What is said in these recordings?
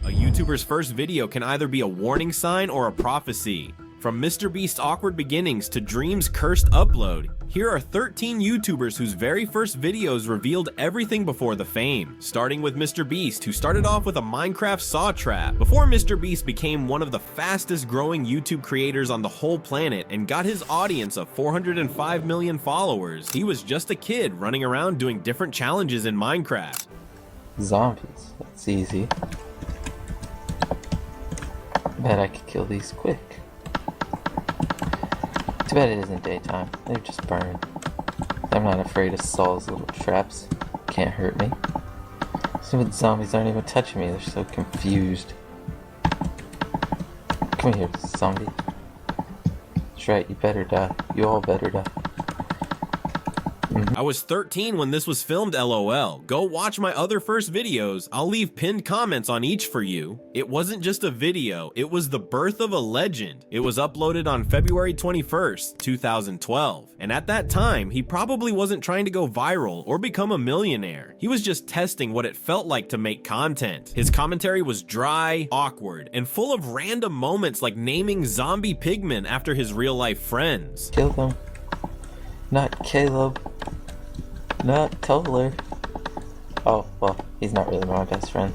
A YouTuber's first video can either be a warning sign or a prophecy. From MrBeast's awkward beginnings to Dream's cursed upload, here are 13 YouTubers whose very first videos revealed everything before the fame. Starting with MrBeast, who started off with a Minecraft saw trap. Before MrBeast became one of the fastest growing YouTube creators on the whole planet and got his audience of 405 million followers, he was just a kid running around doing different challenges in Minecraft. Zombies, that's easy. Bet I could kill these quick. Too bad it isn't daytime. They just burn. I'm not afraid of Saul's little traps. Can't hurt me. Stupid zombies aren't even touching me. They're so confused. Come here, zombie. That's right, you better die. You all better die. I was 13 when this was filmed, LOL. Go watch my other first videos. I'll leave pinned comments on each for you. It wasn't just a video, it was the birth of a legend. It was uploaded on February 21st, 2012. And at that time, he probably wasn't trying to go viral or become a millionaire. He was just testing what it felt like to make content. His commentary was dry, awkward, and full of random moments like naming zombie pigmen after his real-life friends. Kill them. Not Caleb. Not Toller. Oh, well, he's not really my best friend.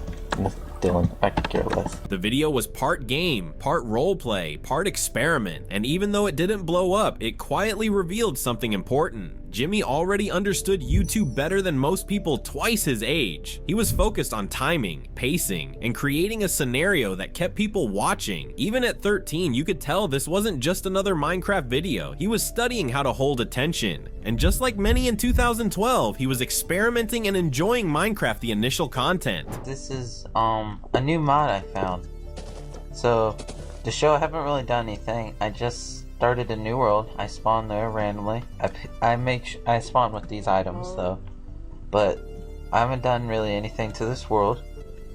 Dylan, I could care less. The video was part game, part roleplay, part experiment, and even though it didn't blow up, it quietly revealed something important. Jimmy already understood YouTube better than most people twice his age. He was focused on timing, pacing, and creating a scenario that kept people watching. Even at 13, you could tell this wasn't just another Minecraft video. He was studying how to hold attention. And just like many in 2012, he was experimenting and enjoying Minecraft, the initial content. This is a new mod I found. So to show I haven't really done anything, I just started a new world. I spawned there randomly. I spawn with these items though, but I haven't done really anything to this world.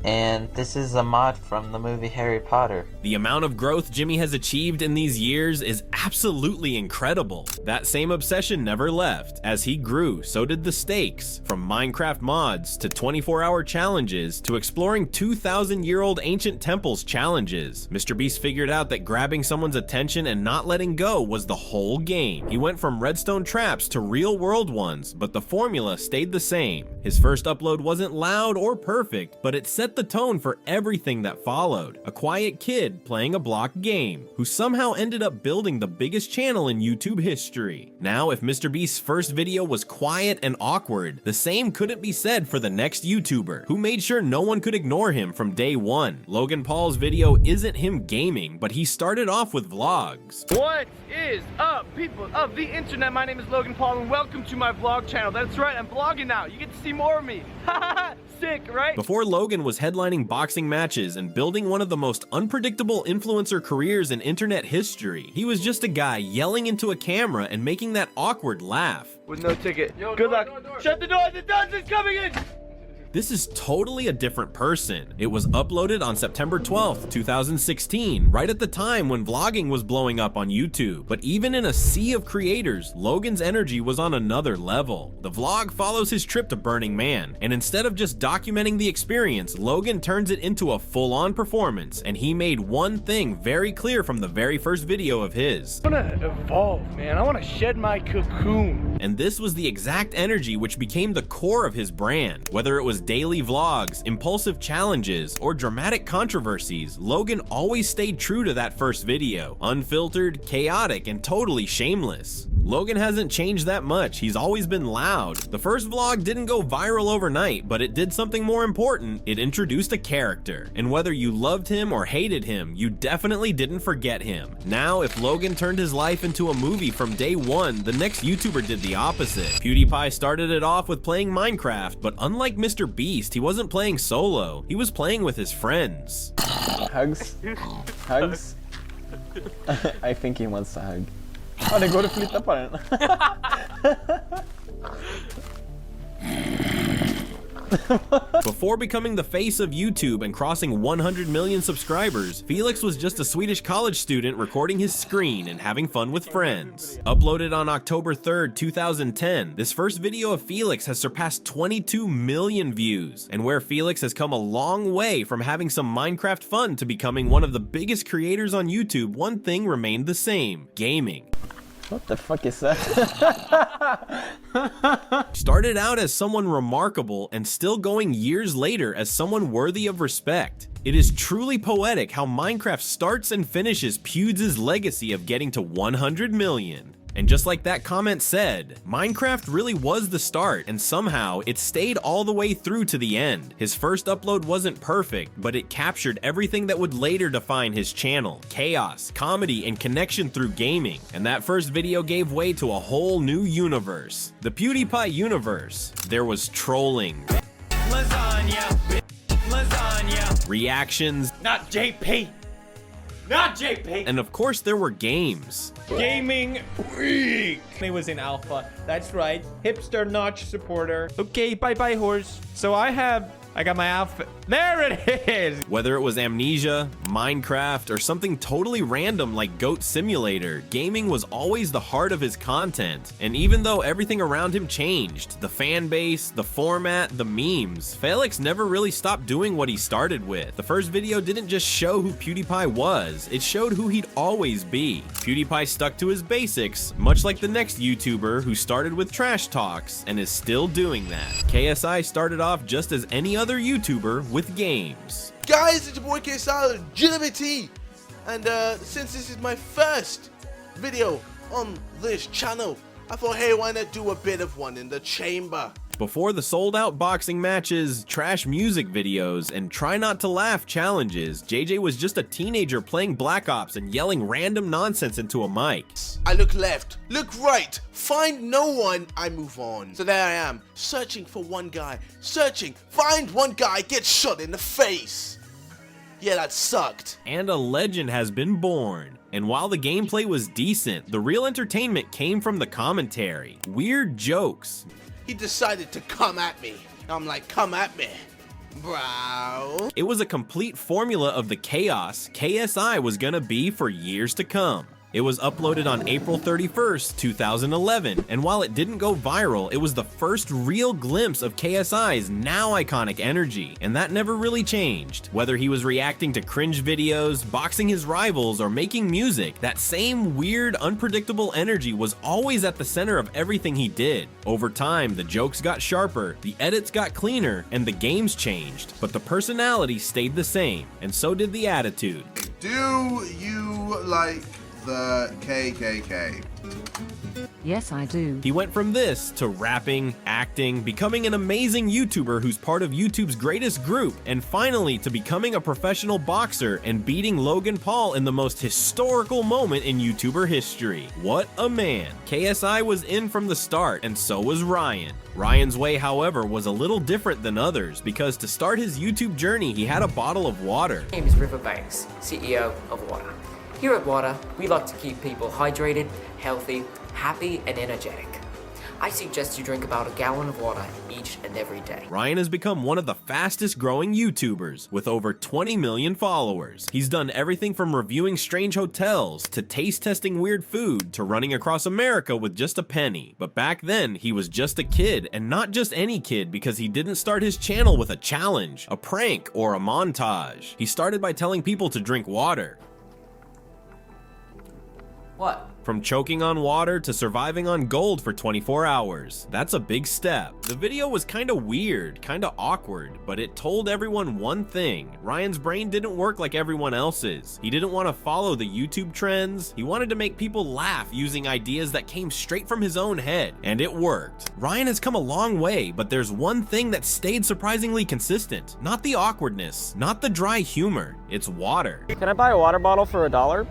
And this is a mod from the movie Harry Potter. The amount of growth Jimmy has achieved in these years is absolutely incredible. That same obsession never left. As he grew, so did the stakes. From Minecraft mods to 24-hour challenges to exploring 2,000-year-old ancient temples challenges, MrBeast figured out that grabbing someone's attention and not letting go was the whole game. He went from redstone traps to real-world ones, but the formula stayed the same. His first upload wasn't loud or perfect, but it set the tone for everything that followed. A quiet kid playing a block game, who somehow ended up building the biggest channel in YouTube history. Now, if MrBeast's first video was quiet and awkward, the same couldn't be said for the next YouTuber, who made sure no one could ignore him from day one. Logan Paul's video isn't him gaming, but he started off with vlogs. What is up, people of the internet? My name is Logan Paul and welcome to my vlog channel. That's right, I'm vlogging now. You get to see more of me. Sick, right? Before Logan was headlining boxing matches and building one of the most unpredictable influencer careers in internet history, he was just a guy yelling into a camera and making that awkward laugh. With no ticket. Good luck. Shut the door, the dungeon's coming in! This is totally a different person. It was uploaded on September 12th, 2016, right at the time when vlogging was blowing up on YouTube. But even in a sea of creators, Logan's energy was on another level. The vlog follows his trip to Burning Man, and instead of just documenting the experience, Logan turns it into a full-on performance, and he made one thing very clear from the very first video of his. I want to evolve, man. I want to shed my cocoon. And this was the exact energy which became the core of his brand. Whether it was daily vlogs, impulsive challenges, or dramatic controversies, Logan always stayed true to that first video. Unfiltered, chaotic, and totally shameless. Logan hasn't changed that much. He's always been loud. The first vlog didn't go viral overnight, but it did something more important. It introduced a character. And whether you loved him or hated him, you definitely didn't forget him. Now, if Logan turned his life into a movie from day one, the next YouTuber did the opposite. PewDiePie started it off with playing Minecraft, but unlike MrBeast, he wasn't playing solo. He was playing with his friends. Hugs? Hugs? I think he wants a hug. Ah, det går att flytta på den. Before becoming the face of YouTube and crossing 100 million subscribers, Felix was just a Swedish college student recording his screen and having fun with friends. Uploaded on October 3rd, 2010, this first video of Felix has surpassed 22 million views, and where Felix has come a long way from having some Minecraft fun to becoming one of the biggest creators on YouTube, one thing remained the same: gaming. What the fuck is that? Started out as someone remarkable and still going years later as someone worthy of respect. It is truly poetic how Minecraft starts and finishes Pewds' legacy of getting to 100 million. And just like that comment said, Minecraft really was the start, and somehow it stayed all the way through to the end. His first upload wasn't perfect, but it captured everything that would later define his channel: chaos, comedy, and connection through gaming. And that first video gave way to a whole new universe, the PewDiePie universe. There was trolling, Lasagna, lasagna. reactions, Not JP. Not JP. and of course there were games. Gaming Week. It was in alpha. That's right. Hipster Notch supporter. Okay, bye-bye horse. So I got my outfit. There it is. Whether it was Amnesia, Minecraft, or something totally random like Goat Simulator, gaming was always the heart of his content. And even though everything around him changed, the fan base, the format, the memes, Felix never really stopped doing what he started with. The first video didn't just show who PewDiePie was, it showed who he'd always be. PewDiePie stuck to his basics, much like the next YouTuber who started with trash talks and is still doing that. KSI started off just as any other YouTuber with games. Guys, it's your boy KSI, Legitimity, and since this is my first video on this channel, I thought, hey, why not do a bit of one in the chamber? Before the sold-out boxing matches, trash music videos, and try not to laugh challenges, JJ was just a teenager playing Black Ops and yelling random nonsense into a mic. I look left, look right, find no one, I move on. So there I am, searching for one guy, find one guy, get shot in the face. Yeah, that sucked. And a legend has been born. And while the gameplay was decent, the real entertainment came from the commentary. Weird jokes. He decided to come at me. I'm like, come at me, bro. It was a complete formula of the chaos KSI was gonna be for years to come. It was uploaded on April 31st, 2011, and while it didn't go viral, it was the first real glimpse of KSI's now iconic energy, and that never really changed. Whether he was reacting to cringe videos, boxing his rivals, or making music, that same weird, unpredictable energy was always at the center of everything he did. Over time, the jokes got sharper, the edits got cleaner, and the games changed, but the personality stayed the same, and so did the attitude. Do you like the KKK? Yes, I do. He went from this to rapping, acting, becoming an amazing YouTuber who's part of YouTube's greatest group, and finally to becoming a professional boxer and beating Logan Paul in the most historical moment in YouTuber history. What a man. KSI was in from the start, and so was Ryan. Ryan's way, however, was a little different than others because to start his YouTube journey, he had a bottle of water. My name is Riverbanks, CEO of Water. Here at Water, we like to keep people hydrated, healthy, happy, and energetic. I suggest you drink about a gallon of water each and every day. Ryan has become one of the fastest growing YouTubers with over 20 million followers. He's done everything from reviewing strange hotels to taste testing weird food to running across America with just a penny. But back then, he was just a kid, and not just any kid, because he didn't start his channel with a challenge, a prank, or a montage. He started by telling people to drink water. What? From choking on water to surviving on gold for 24 hours. That's a big step. The video was kinda weird, kinda awkward, but it told everyone one thing. Ryan's brain didn't work like everyone else's. He didn't want to follow the YouTube trends. He wanted to make people laugh using ideas that came straight from his own head, and it worked. Ryan has come a long way, but there's one thing that stayed surprisingly consistent. Not the awkwardness, not the dry humor, it's water. Can I buy a water bottle for $1?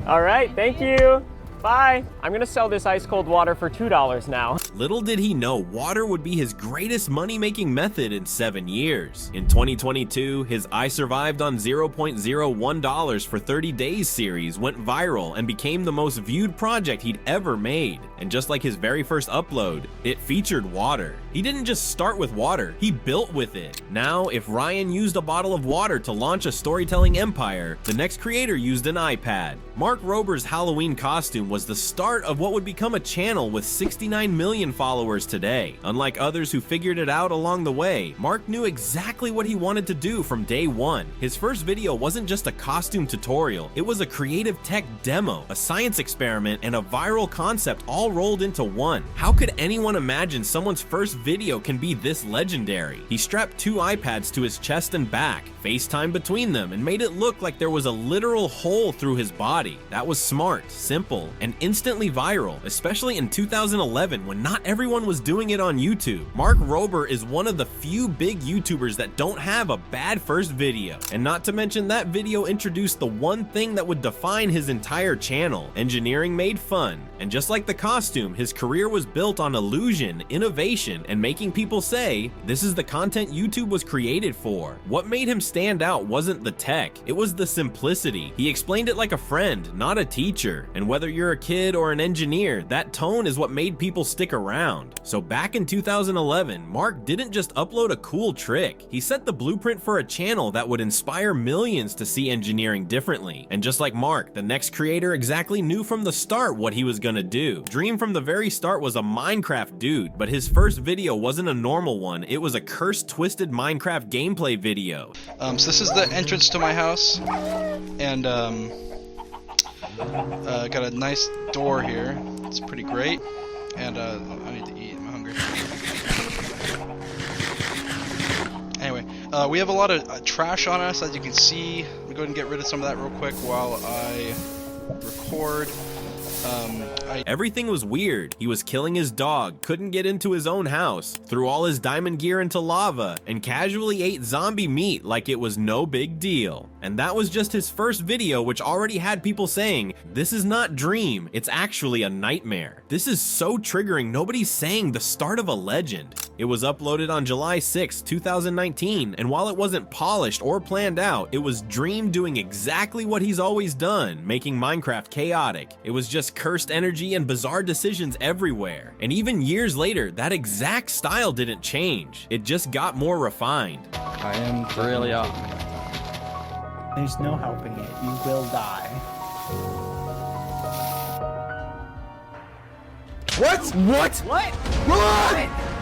All right, thank you. Bye. I'm gonna sell this ice cold water for $2 now. Little did he know water would be his greatest money-making method in 7 years. In 2022, his I Survived on $0.01 for 30 days series went viral and became the most viewed project he'd ever made. And just like his very first upload, it featured water. He didn't just start with water, he built with it. Now, if Ryan used a bottle of water to launch a storytelling empire, the next creator used an iPad. Mark Rober's Halloween costume was the start of what would become a channel with 69 million followers today. Unlike others who figured it out along the way, Mark knew exactly what he wanted to do from day one. His first video wasn't just a costume tutorial, it was a creative tech demo, a science experiment, and a viral concept all rolled into one. How could anyone imagine someone's first video can be this legendary? He strapped 2 iPads to his chest and back, FaceTime between them, and made it look like there was a literal hole through his body. That was smart, simple, and instantly viral, especially in 2011 when not everyone was doing it on YouTube. Mark Rober is one of the few big YouTubers that don't have a bad first video. And not to mention that video introduced the one thing that would define his entire channel: engineering made fun. And just like the costume, his career was built on illusion, innovation, and making people say, this is the content YouTube was created for. What made him stand out wasn't the tech, it was the simplicity. He explained it like a friend, not a teacher. And whether you're a kid or an engineer, that tone is what made people stick around. So back in 2011, Mark didn't just upload a cool trick, he set the blueprint for a channel that would inspire millions to see engineering differently. And just like Mark, the next creator exactly knew from the start what he was gonna do. Dream from the very start was a Minecraft dude, but his first video wasn't a normal one, it was a cursed, twisted Minecraft gameplay video. So this is the entrance to my house, and got a nice door here. It's pretty great, and I need to eat. I'm hungry. Anyway, we have a lot of trash on us, as you can see. I'm gonna go ahead and get rid of some of that real quick while I record. Everything was weird. He was killing his dog, couldn't get into his own house, threw all his diamond gear into lava, and casually ate zombie meat like it was no big deal. And that was just his first video, which already had people saying, this is not Dream, it's actually a nightmare. This is so triggering, nobody's saying the start of a legend. It was uploaded on July 6, 2019, and while it wasn't polished or planned out, it was Dream doing exactly what he's always done, making Minecraft chaotic. It was just cursed energy and bizarre decisions everywhere. And even years later, that exact style didn't change. It just got more refined. I am really up. There's no helping it. You will die. What?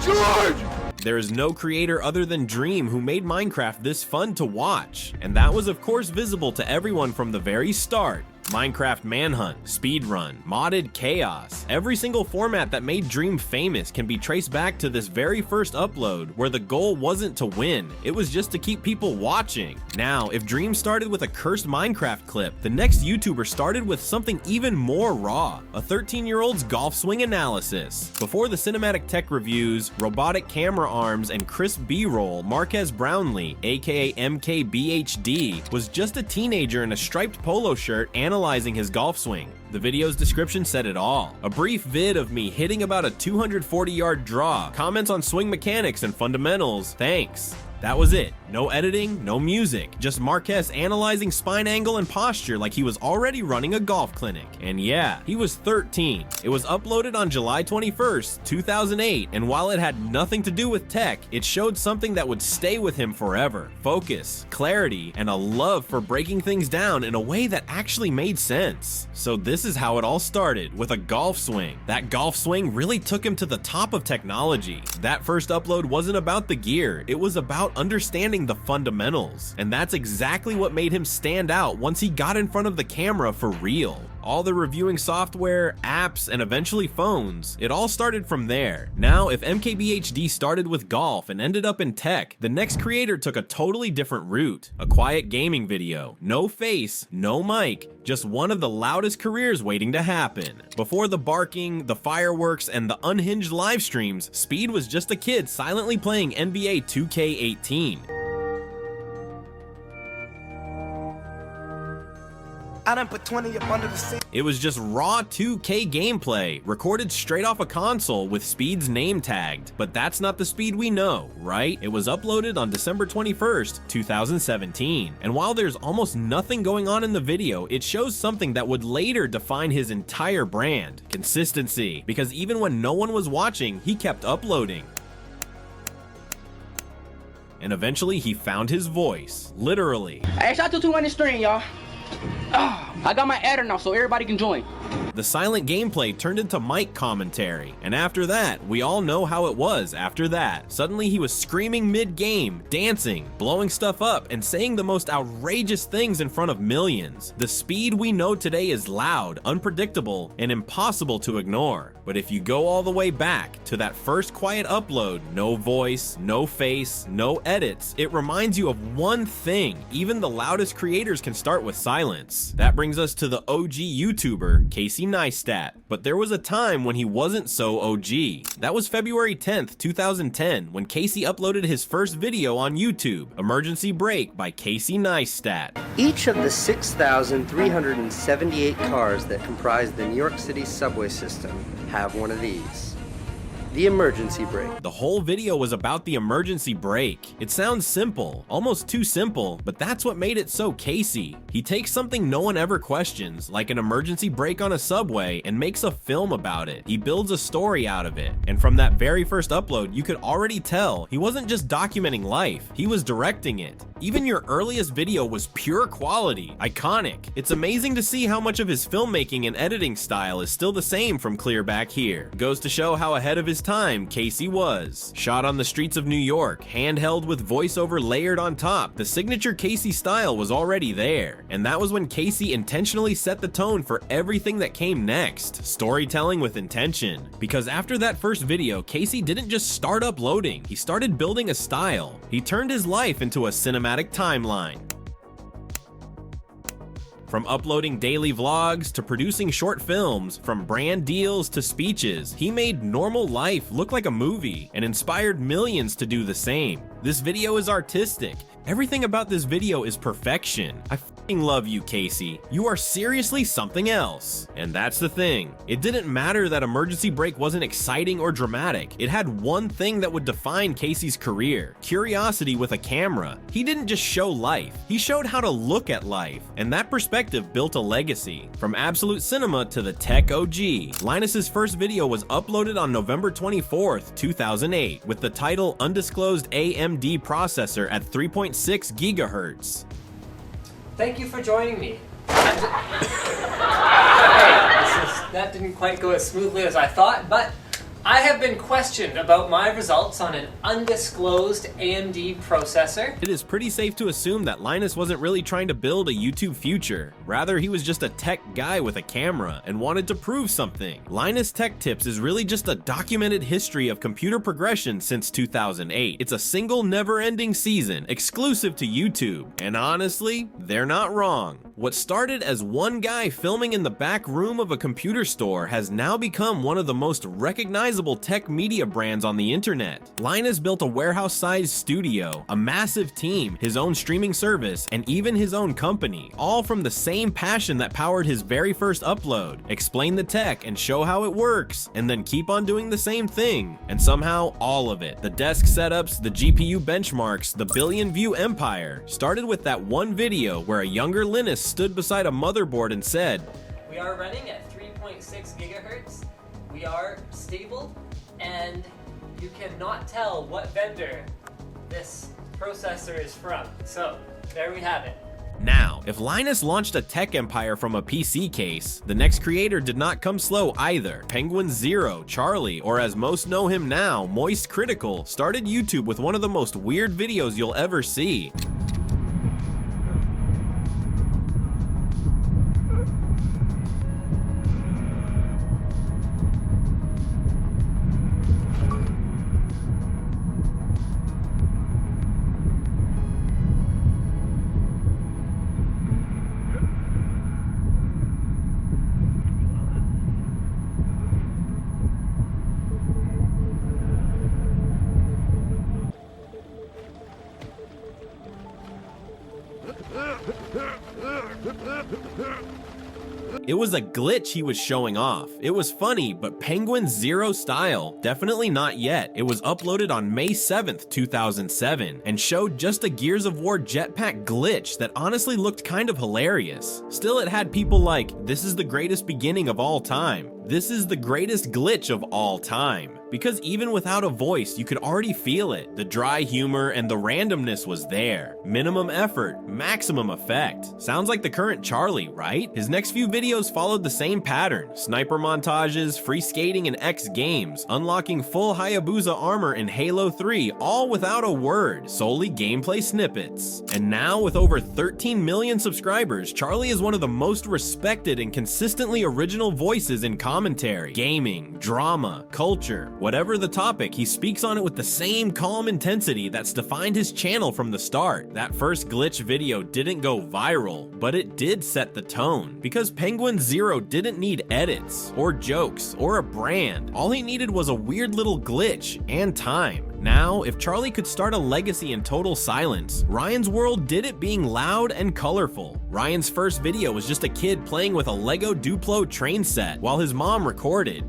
George! There is no creator other than Dream who made Minecraft this fun to watch. And that was of course visible to everyone from the very start. Minecraft Manhunt, Speedrun, Modded Chaos. Every single format that made Dream famous can be traced back to this very first upload, where the goal wasn't to win, it was just to keep people watching. Now, if Dream started with a cursed Minecraft clip, the next YouTuber started with something even more raw, a 13-year-old's golf swing analysis. Before the cinematic tech reviews, robotic camera arms, and crisp B-roll, Marquez Brownlee, aka MKBHD, was just a teenager in a striped polo shirt analyzing his golf swing. The video's description said it all. A brief vid of me hitting about a 240-yard draw, comments on swing mechanics and fundamentals, thanks. That was it. No editing, no music, just Marquez analyzing spine angle and posture like he was already running a golf clinic. And yeah, he was 13. It was uploaded on July 21st, 2008, and while it had nothing to do with tech, it showed something that would stay with him forever. Focus, clarity, and a love for breaking things down in a way that actually made sense. So this is how it all started, with a golf swing. That golf swing really took him to the top of technology. That first upload wasn't about the gear, it was about understanding the fundamentals. And that's exactly what made him stand out once he got in front of the camera for real. All the reviewing software, apps, and eventually phones, it all started from there. Now, if MKBHD started with golf and ended up in tech, the next creator took a totally different route. A quiet gaming video. No face, no mic, just one of the loudest careers waiting to happen. Before the barking, the fireworks, and the unhinged live streams, Speed was just a kid silently playing NBA 2K18. I done put 20 up under the seat. It was just raw 2K gameplay, recorded straight off a console with Speed's name tagged. But that's not the Speed we know, right? It was uploaded on December 21st, 2017. And while there's almost nothing going on in the video, it shows something that would later define his entire brand: consistency. Because even when no one was watching, he kept uploading. and eventually he found his voice, literally. Hey, shout out to 200 stream, y'all. I got my adder now, so everybody can join. The silent gameplay turned into mic commentary, and after that, we all know how it was after that. Suddenly he was screaming mid-game, dancing, blowing stuff up, and saying the most outrageous things in front of millions. The speed we know today is loud, unpredictable, and impossible to ignore. But if you go all the way back to that first quiet upload, no voice, no face, no edits, it reminds you of one thing: even the loudest creators can start with silence. That brings us to the OG YouTuber, Casey Neistat. But there was a time when he wasn't so OG. That was February 10th, 2010, when Casey uploaded his first video on YouTube, Emergency Brake by Casey Neistat. Each of the 6,378 cars that comprise the New York City subway system have one of these. The emergency brake. The whole video was about the emergency brake. It sounds simple, almost too simple, but that's what made it so Casey. He takes something no one ever questions, like an emergency brake on a subway, and makes a film about it. He builds a story out of it. And from that very first upload, you could already tell he wasn't just documenting life, he was directing it. Even your earliest video was pure quality, iconic. It's amazing to see how much of his filmmaking and editing style is still the same from clear back here. Goes to show how ahead of his time Casey was. Shot on the streets of New York, handheld with voiceover layered on top, the signature Casey style was already there. And that was when Casey intentionally set the tone for everything that came next. Storytelling with intention. Because after that first video, Casey didn't just start uploading, he started building a style. He turned his life into a cinematic timeline. From uploading daily vlogs to producing short films, from brand deals to speeches, he made normal life look like a movie and inspired millions to do the same. This video is artistic. Everything about this video is perfection. I f***ing love you, Casey. You are seriously something else. And that's the thing. It didn't matter that Emergency Brake wasn't exciting or dramatic. It had one thing that would define Casey's career: curiosity with a camera. He didn't just show life. He showed how to look at life. And that perspective built a legacy. From absolute cinema to the tech OG, Linus's first video was uploaded on November 24th, 2008, with the title Undisclosed AMD Processor at 3.6 gigahertz. Thank you for joining me. That didn't quite go as smoothly as I thought, but I have been questioned about my results on an undisclosed AMD processor. It is pretty safe to assume that Linus wasn't really trying to build a YouTube future. Rather, he was just a tech guy with a camera and wanted to prove something. Linus Tech Tips is really just a documented history of computer progression since 2008. It's a single never-ending season, exclusive to YouTube. And honestly, they're not wrong. What started as one guy filming in the back room of a computer store has now become one of the most recognizable tech media brands on the internet. Linus built a warehouse-sized studio, a massive team, his own streaming service, and even his own company, all from the same passion that powered his very first upload: explain the tech and show how it works, and then keep on doing the same thing. And somehow, all of it, the desk setups, the GPU benchmarks, the billion-view empire, started with that one video where a younger Linus stood beside a motherboard and said, We are running at 3.6 gigahertz. We are stable, and you cannot tell what vendor this processor is from. So, there we have it. Now, if Linus launched a tech empire from a PC case, the next creator did not come slow either. Penguin Zero, Charlie, or as most know him now, Moist Critical, started YouTube with one of the most weird videos you'll ever see. It was a glitch he was showing off. It was funny, but Penguin Zero style, definitely not yet. It was uploaded on May 7th, 2007, and showed just a Gears of War jetpack glitch that honestly looked kind of hilarious. Still, it had people like, "This is the greatest beginning of all time. This is the greatest glitch of all time. Because even without a voice, you could already feel it. The dry humor and the randomness was there. Minimum effort, maximum effect. Sounds like the current Charlie, right? His next few videos followed the same pattern. Sniper montages, free skating in X Games, unlocking full Hayabusa armor in Halo 3, all without a word, solely gameplay snippets. And now with over 13 million subscribers, Charlie is one of the most respected and consistently original voices in commentary, gaming, drama, culture. Whatever the topic, he speaks on it with the same calm intensity that's defined his channel from the start. That first glitch video didn't go viral, but it did set the tone, because Penguin Zero didn't need edits, or jokes, or a brand. All he needed was a weird little glitch, and time. Now, if Charlie could start a legacy in total silence, Ryan's World did it being loud and colorful. Ryan's first video was just a kid playing with a Lego Duplo train set, while his mom recorded.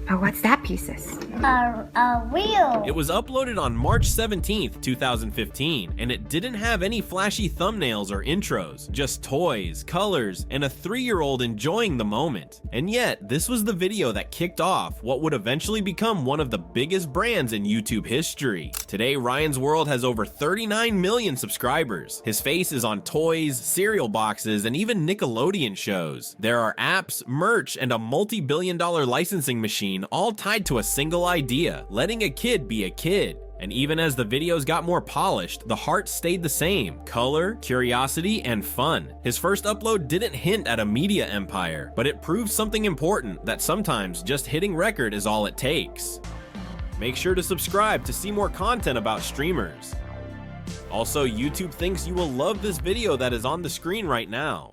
Oh, what's that, Pieces? A wheel. It was uploaded on March 17th, 2015, and it didn't have any flashy thumbnails or intros, just toys, colors, and a 3-year-old enjoying the moment. And yet, this was the video that kicked off what would eventually become one of the biggest brands in YouTube history. Today, Ryan's World has over 39 million subscribers. His face is on toys, cereal boxes, and even Nickelodeon shows. There are apps, merch, and a multi-billion-dollar licensing machine all tied to a single idea, letting a kid be a kid. And even as the videos got more polished, the heart stayed the same: color, curiosity, and fun. His first upload didn't hint at a media empire, but it proved something important, that sometimes just hitting record is all it takes. Make sure to subscribe to see more content about streamers. Also, YouTube thinks you will love this video that is on the screen right now.